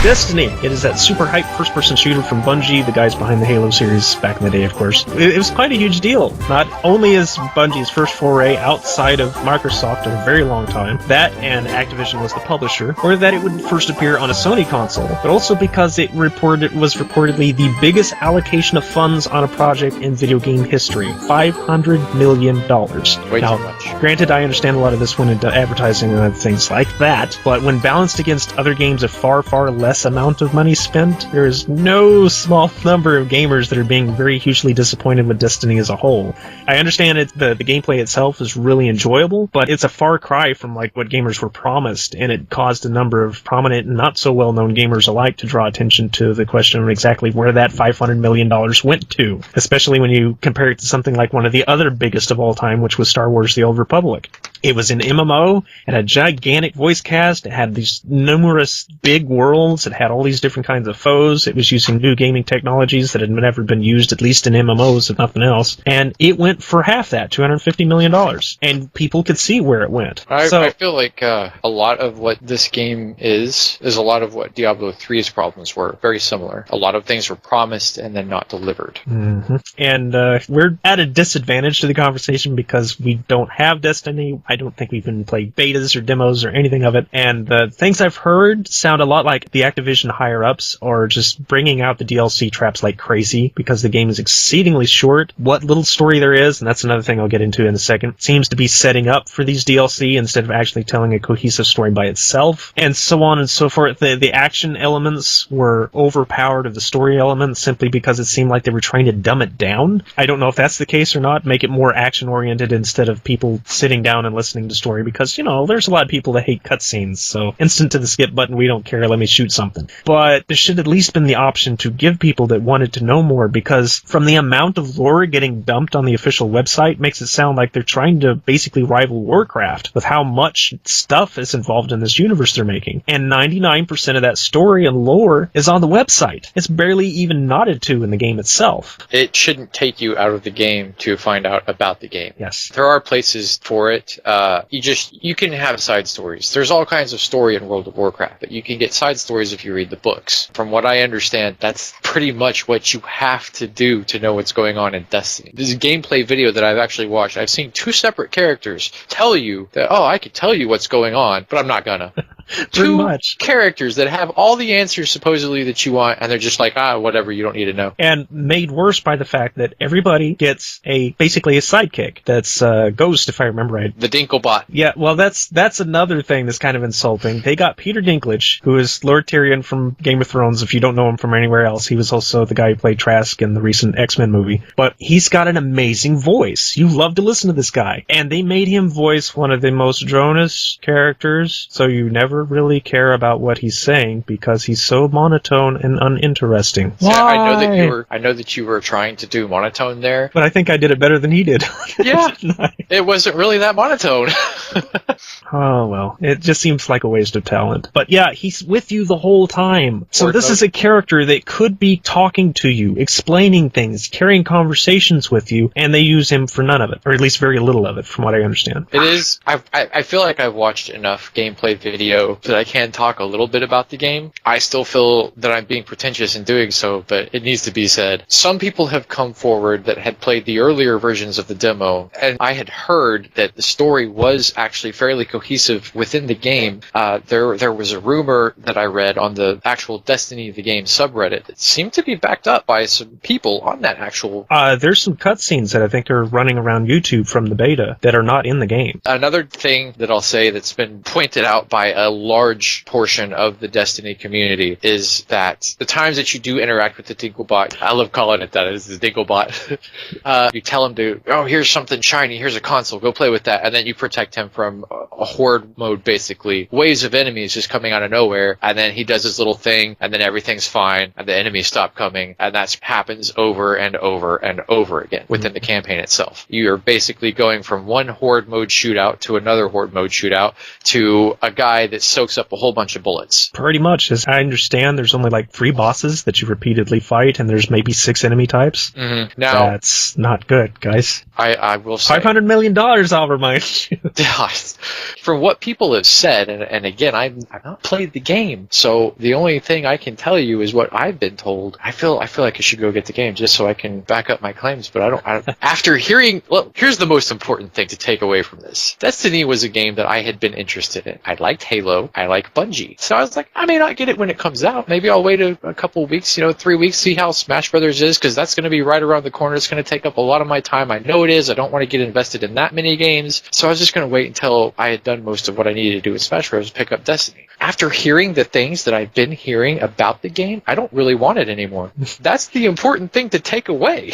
Destiny. It is that super hype first-person shooter from Bungie, the guys behind the Halo series back in the day, of course. It was quite a huge deal. Not only is Bungie's first foray outside of Microsoft in a very long time, that and Activision was the publisher, or that it would first appear on a Sony console, but also because it was reportedly the biggest allocation of funds on a project in video game history. $500 million. Way too much. Granted, I understand a lot of this went into advertising and other things like that, but when balanced against other games of far, far less amount of money spent, there is no small number of gamers that are being very hugely disappointed with Destiny as a whole. I understand the gameplay itself is really enjoyable, but it's a far cry from like what gamers were promised, and it caused a number of prominent and not so well-known gamers alike to draw attention to the question of exactly where that $500 million went to, especially when you compare it to something like one of the other biggest of all time, which was Star Wars The Old Republic. It was an MMO, it had a gigantic voice cast, it had these numerous big worlds, it had all these different kinds of foes, it was using new gaming technologies that had never been used, at least in MMOs, if nothing else, and it went for half that, $250 million, and people could see where it went. I feel like a lot of what this game is a lot of what Diablo 3's problems were, very similar. A lot of things were promised and then not delivered. Mm-hmm. And we're at a disadvantage to the conversation because we don't have Destiny. I don't think we've even played betas or demos or anything of it, and the things I've heard sound a lot like the Activision higher-ups are just bringing out the DLC traps like crazy because the game is exceedingly short. What little story there is, and that's another thing I'll get into in a second, seems to be setting up for these DLC instead of actually telling a cohesive story by itself, and so on and so forth. The action elements were overpowered of the story elements simply because it seemed like they were trying to dumb it down. I don't know if that's the case or not, make it more action-oriented instead of people sitting down and listening to story, because, you know, there's a lot of people that hate cutscenes, so instant to the skip button, we don't care, let me shoot something. But there should at least been the option to give people that wanted to know more, because from the amount of lore getting dumped on the official website makes it sound like they're trying to basically rival Warcraft with how much stuff is involved in this universe they're making. And 99% of that story and lore is on the website. It's barely even nodded to in the game itself. It shouldn't take you out of the game to find out about the game. Yes. There are places for it. You can have side stories. There's all kinds of story in World of Warcraft, but you can get side stories if you read the books. From what I understand, that's pretty much what you have to do to know what's going on in Destiny. This gameplay video that I've actually watched, I've seen two separate characters tell you that, I could tell you what's going on, but I'm not gonna. Two characters that have all the answers supposedly that you want, and they're just like, whatever, you don't need to know. And made worse by the fact that everybody gets basically a sidekick. That's Ghost, if I remember right. The Dinklebot. Yeah, well, that's another thing that's kind of insulting. They got Peter Dinklage, who is Lord Tyrion from Game of Thrones. If you don't know him from anywhere else, he was also the guy who played Trask in the recent X-Men movie. But he's got an amazing voice. You love to listen to this guy. And they made him voice one of the most dronest characters, so you never really care about what he's saying because he's so monotone and uninteresting. Why? I know that you were trying to do monotone there, but I think I did it better than he did. Yeah, it wasn't really that monotone. Oh, well, it just seems like a waste of talent. But yeah, he's with you the whole time. So this is a character that could be talking to you, explaining things, carrying conversations with you, and they use him for none of it, or at least very little of it, from what I understand. It is. I feel like I've watched enough gameplay video that I can talk a little bit about the game. I still feel that I'm being pretentious in doing so, but it needs to be said. Some people have come forward that had played the earlier versions of the demo, and I had heard that the story was actually fairly cohesive within the game. There was a rumor that I read on the actual Destiny the Game subreddit that seemed to be backed up by some people on that actual... There's some cutscenes that I think are running around YouTube from the beta that are not in the game. Another thing that I'll say that's been pointed out by a large portion of the Destiny community is that the times that you do interact with the Dinklebot, I love calling it that, it's the Dinklebot, you tell him to, here's something shiny, here's a console, go play with that, and then you protect him from a horde mode, basically. Waves of enemies just coming out of nowhere, and then he does his little thing, and then everything's fine, and the enemies stop coming, and that happens over and over and over again within the campaign itself. You're basically going from one horde mode shootout to another horde mode shootout to a guy that soaks up a whole bunch of bullets. Pretty much. As I understand, there's only like 3 bosses that you repeatedly fight, and there's maybe 6 enemy types. Mm-hmm. Now, that's not good, guys. I will say... $500 million, I'll remind you. honest, from what people have said, and again, I've not played the game, so the only thing I can tell you is what I've been told. I feel like I should go get the game just so I can back up my claims, but I don't. After hearing, well, here's the most important thing to take away from this. Destiny was a game that I had been interested in. I liked Halo. I like Bungie. So I was like, I may not get it when it comes out. Maybe I'll wait a couple weeks, 3 weeks, see how Smash Brothers is, because that's going to be right around the corner. It's going to take up a lot of my time. I know it is. I don't want to get invested in that many games. So I was just going to wait until I had done most of what I needed to do with Smash Bros. Pick up Destiny. After hearing the things that I've been hearing about the game, I don't really want it anymore. That's the important thing to take away.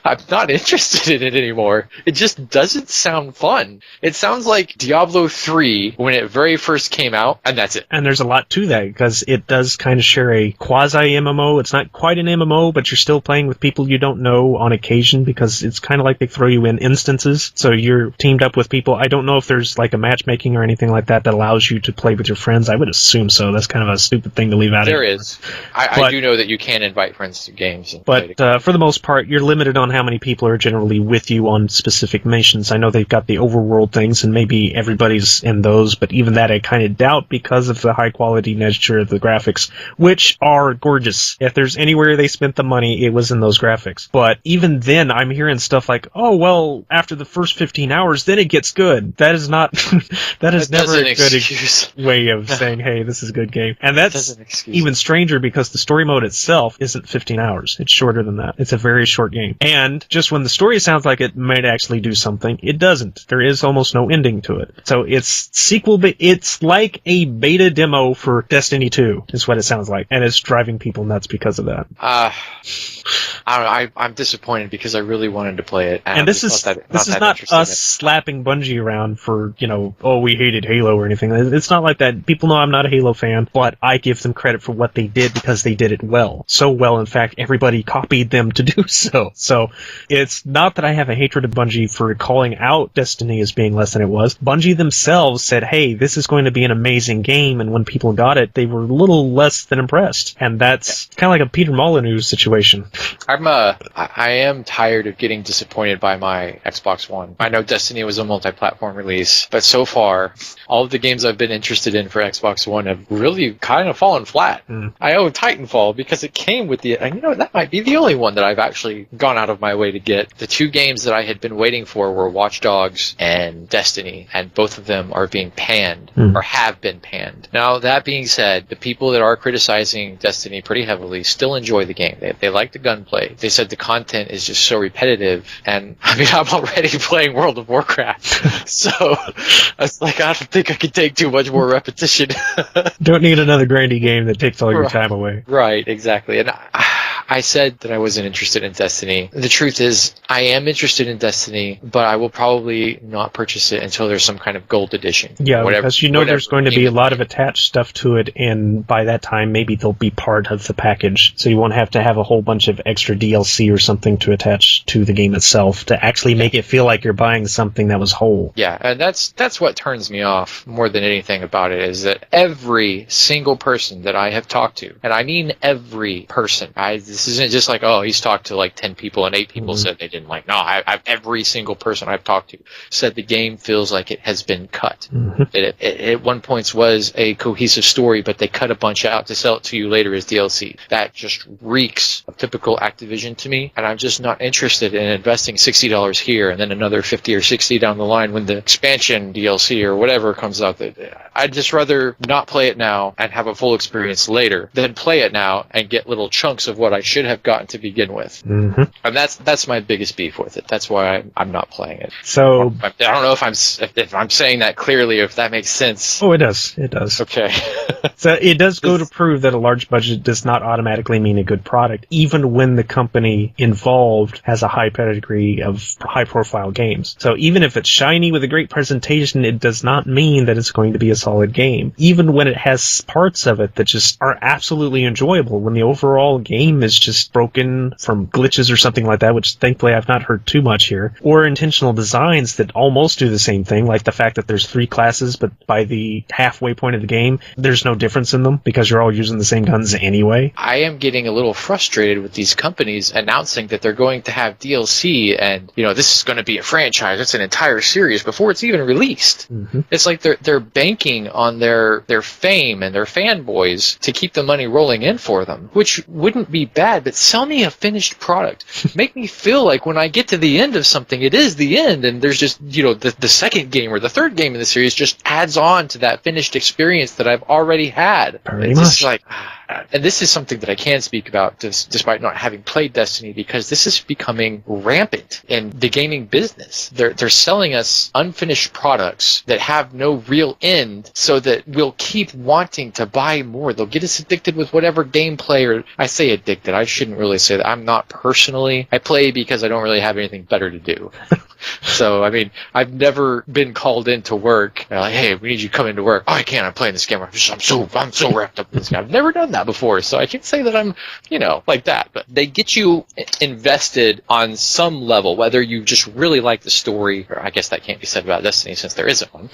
I'm not interested in it anymore. It just doesn't sound fun. It sounds like Diablo 3 when it very first came out, and that's it. And there's a lot to that, because it does kind of share a quasi-MMO. It's not quite an MMO, but you're still playing with people you don't know on occasion, because it's kind of like they throw you in instances. So you're teamed up with people. I don't know if there's like a matchmaking or anything like that allows you to play with your friends. I would assume so. That's kind of a stupid thing to leave out. There is. I do know that you can invite friends to games. But for the most part, you're limited on how many people are generally with you on specific missions. I know they've got the overworld things, and maybe everybody's in those, but even that I kind of doubt because of the high-quality nature of the graphics, which are gorgeous. If there's anywhere they spent the money, it was in those graphics. But even then, I'm hearing stuff like, oh, well, after the first 15 hours, then it gets good. That is not... that is never a good way of saying, hey, this is a good game. And that's even stranger because the story mode itself isn't 15 hours. It's shorter than that. It's a very short game. And just when the story sounds like it might actually do something, it doesn't. There is almost no ending to it. So it's it's like a beta demo for Destiny 2 is what it sounds like. And it's driving people nuts because of that. I don't know. I'm disappointed because I really wanted to play it. And this is not us slapping Bungie around for, oh, we hated Halo or anything. It's not like that. People know I'm not a Halo fan, but I give them credit for what they did because they did it well. So well, in fact, everybody copied them to do so. So it's not that I have a hatred of Bungie for calling out Destiny as being less than it was. Bungie themselves said, hey, this is going to be an amazing game, and when people got it, they were a little less than impressed. And that's kind of like a Peter Molyneux situation. I am tired of getting disappointed by my Xbox One. I know Destiny was a multi-platform release, but so far, all of the games I've been interested in for Xbox One have really kind of fallen flat. I own Titanfall because it came with and that might be the only one that I've actually gone out of my way to get. The two games that I had been waiting for were Watch Dogs and Destiny, and both of them are being panned, or have been panned. Now, that being said, the people that are criticizing Destiny pretty heavily still enjoy the game. They like the gunplay. They said the content is just so repetitive, and I mean, I'm already playing World of Warcraft, so I was like, I don't think I can take too much more repetition. Don't need another grindy game that takes all your time away. Right, exactly. And I said that I wasn't interested in Destiny. The truth is, I am interested in Destiny, but I will probably not purchase it until there's some kind of gold edition. Yeah, because there's going to be a lot of attached stuff to it, and by that time, maybe they'll be part of the package. So you won't have to have a whole bunch of extra DLC or something to attach to the game itself to actually make it feel like you're buying something that was whole. Yeah, and that's what turns me off more than anything about it, is that every single person that I have talked to, and I mean every person, this isn't just like, oh, he's talked to like 10 people and 8 people said they didn't like. No, every single person I've talked to said the game feels like it has been cut. It at one point was a cohesive story, but they cut a bunch out to sell it to you later as DLC. That just reeks of typical Activision to me, and I'm just not interested in investing $60 here and then another 50 or 60 down the line when the expansion DLC or whatever comes out. I'd just rather not play it now and have a full experience later than play it now and get little chunks of what I should have gotten to begin with. And that's my biggest beef with it. That's why I'm not playing it. So I don't know if I'm saying that clearly, or if that makes sense. Oh, it does. It does. Okay. So it does go to prove that a large budget does not automatically mean a good product, even when the company involved has a high pedigree of high-profile games. So even if it's shiny with a great presentation, it does not mean that it's going to be a solid game. Even when it has parts of it that just are absolutely enjoyable, when the overall game is is just broken from glitches or something like that, which thankfully I've not heard too much here, or intentional designs that almost do the same thing, like the fact that there's 3 classes, but by the halfway point of the game, there's no difference in them because you're all using the same guns anyway. I am getting a little frustrated with these companies announcing that they're going to have DLC and, this is going to be a franchise. It's an entire series before it's even released. Mm-hmm. It's like they're banking on their fame and their fanboys to keep the money rolling in for them, which wouldn't be bad, but sell me a finished product. Make me feel like when I get to the end of something, it is the end, and there's just, the second game or the third game in the series just adds on to that finished experience that I've already had. Pretty much. Just like, and this is something that I can speak about despite not having played Destiny, because this is becoming rampant in the gaming business. They're selling us unfinished products that have no real end, so that we'll keep wanting to buy more. They'll get us addicted with whatever gameplay, or I say addicted, I shouldn't really say that. I'm not personally. I play because I don't really have anything better to do. So, I've never been called into work. Like, hey, we need you to come into work. Oh, I can't. I'm playing this game. I'm so wrapped up in this game. I've never done that before, so I can't say that I'm, like that. But they get you invested on some level, whether you just really like the story, or I guess that can't be said about Destiny since there isn't one.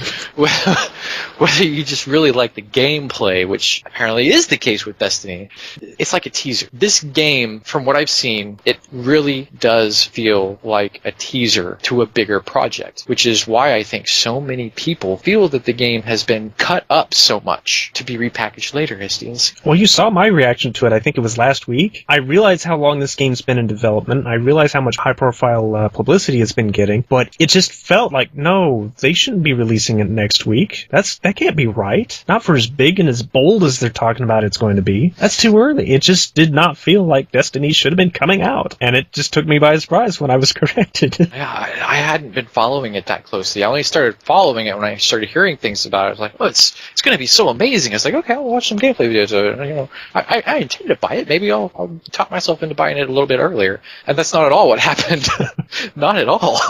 Whether you just really like the gameplay, which apparently is the case with Destiny, it's like a teaser. This game, from what I've seen, it really does feel like a teaser to a bigger project, which is why I think so many people feel that the game has been cut up so much to be repackaged later, Hastings. Well, you saw my reaction to it. I think it was last week. I realized how long this game's been in development. I realized how much high-profile publicity it's been getting, but it just felt like, no, they shouldn't be releasing it next week. That can't be right. Not for as big and as bold as they're talking about it's going to be. That's too early. It just did not feel like Destiny should have been coming out, and it just took me by surprise when I was corrected. Yeah, I hadn't been following it that closely. I only started following it when I started hearing things about it. I was like, it's going to be so amazing. I was like, okay, I'll watch some gameplay videos of it. I intend to buy it. Maybe I'll talk myself into buying it a little bit earlier. And that's not at all what happened. Not at all.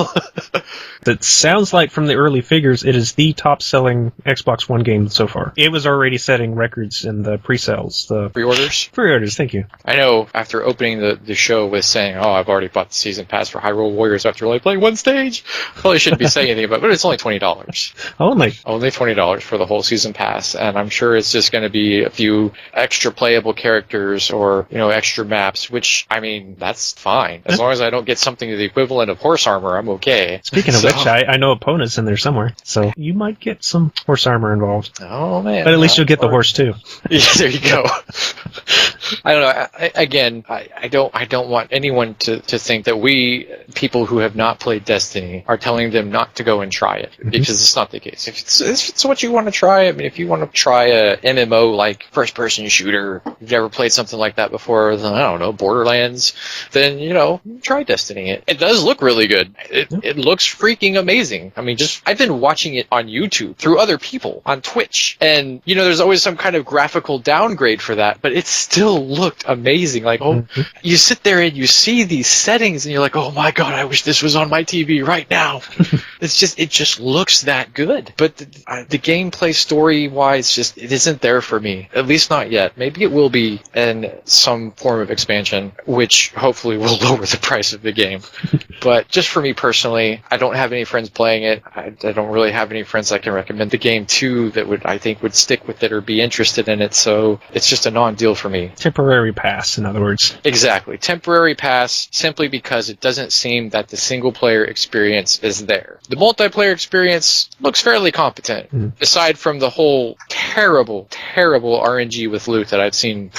It sounds like from the early figures, it is the top-selling Xbox One game so far. It was already setting records in the pre-sales. The pre-orders? Pre-orders, thank you. I know after opening the show with saying, I've already bought the season pass for Hyrule Warriors after only playing one stage. Probably shouldn't be saying anything about it, but it's only $20. Only $20 for the whole season pass, and I'm sure it's just going to be a few extra playable characters or, extra maps, which, that's fine. As long as I don't get something to the equivalent of horse armor, I'm okay. Speaking of which, I know opponents in there somewhere, so you might get some horse armor involved. Oh, man. But at least you'll get the horse, too. Yeah, there you go. I don't know. I don't want anyone to think that we, people who have not played Destiny, are telling them not to go and try it, because it's not the case. If it's what you want to try, if you want to try a MMO like first-person shooter, you've never played something like that before, then, I don't know, Borderlands, then, try Destiny. It does look really good. It looks freaking amazing. I've been watching it on YouTube through other people on Twitch, and, there's always some kind of graphical downgrade for that, but it still looked amazing. Like, you sit there and you see these settings, and you're like, oh my god, I wish this was on my TV right now. It just looks that good. But the gameplay story-wise, it isn't there for me. At least not yet. Maybe it will be in some form of expansion, which hopefully will lower the price of the game. But just for me personally, I don't have any friends playing it. I don't really have any friends I can recommend the game to that I think would stick with it or be interested in it. So it's just a non-deal for me. Temporary pass, in other words. Exactly. Temporary pass, simply because it doesn't seem that the single-player experience is there. The multiplayer experience looks fairly competent, aside from the whole terrible RNG with loot that I've seen.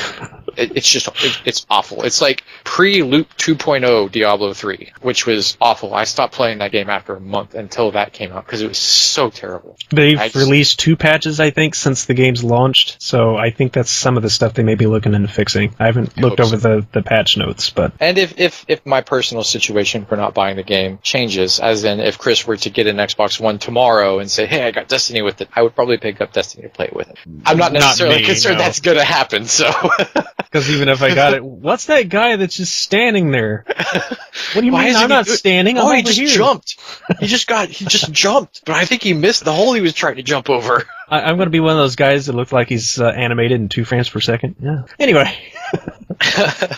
It's awful. It's like pre-Loop 2.0 Diablo 3, which was awful. I stopped playing that game after a month until that came out because it was so terrible. They've released 2 patches, I think, since the game's launched, so I think that's some of the stuff they may be looking into fixing. I haven't looked over the patch notes, but... And if my personal situation for not buying the game changes, as in if Chris were to get an Xbox One tomorrow and say, hey, I got Destiny with it, I would probably pick up Destiny to play it with it. I'm not necessarily concerned that's going to happen, so... Because even if I got it, what's that guy that's just standing there? What do you mean I'm not standing? I'm over he just here. Jumped. He just jumped. But I think he missed the hole he was trying to jump over. I'm going to be one of those guys that look like he's animated in 2 frames per second. Yeah. Anyway.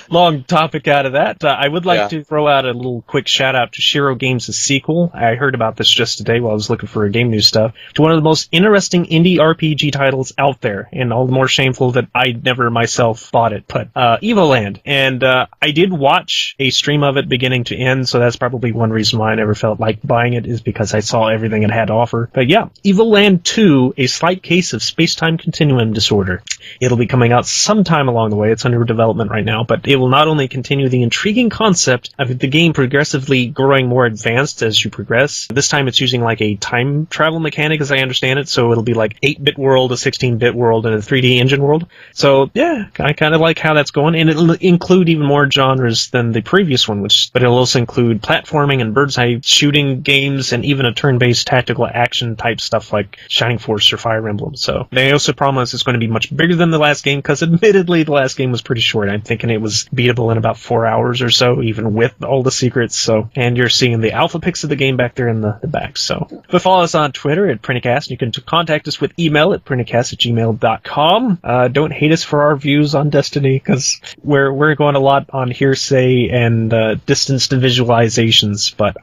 long topic out of that. I would like to throw out a little quick shout out to Shiro Games' sequel. I heard about this just today while I was looking for game news stuff. To one of the most interesting indie RPG titles out there, and all the more shameful that I never myself bought it, but Evoland. And I did watch a stream of it beginning to end, so that's probably one reason why I never felt like buying it, is because I saw everything it had to offer. But yeah, Evoland 2, A Slight Case of Space-Time Continuum Disorder. It'll be coming out sometime along the way. It's under development right now, but it will not only continue the intriguing concept of the game progressively growing more advanced as you progress. This time it's using like a time travel mechanic, as I understand it, so it'll be like 8-bit world, a 16-bit world, and a 3D engine world. So yeah, I kind of like how that's going, and it'll include even more genres than the previous one, but it'll also include platforming and bird's-eye shooting games, and even a turn-based tactical action type stuff like Shining Force or Fire Emblem. So they also promise it's going to be much bigger than the last game, because admittedly the last game was pretty short. I'm thinking it was beatable in about 4 hours or so, even with all the secrets. So, and you're seeing the alpha pics of the game back there in the back. So, but follow us on Twitter at PrinnyCast. You can contact us with email at PrinnyCast@gmail.com. Don't hate us for our views on Destiny, because we're going a lot on hearsay and distanced visualizations. But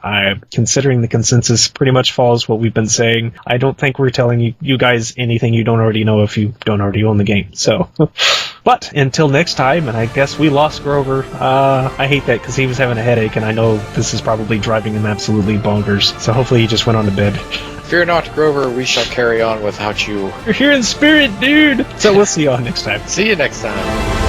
considering the consensus pretty much follows what we've been saying, I don't think we're telling you guys anything you don't already know if you don't already own the game. So, but until next time, and I guess we lost Grover. I hate that because he was having a headache, and I know this is probably driving him absolutely bonkers. So hopefully he just went on to bed. Fear not, Grover, we shall carry on without you. You're here in spirit, dude! So we'll see you all next time. See you next time.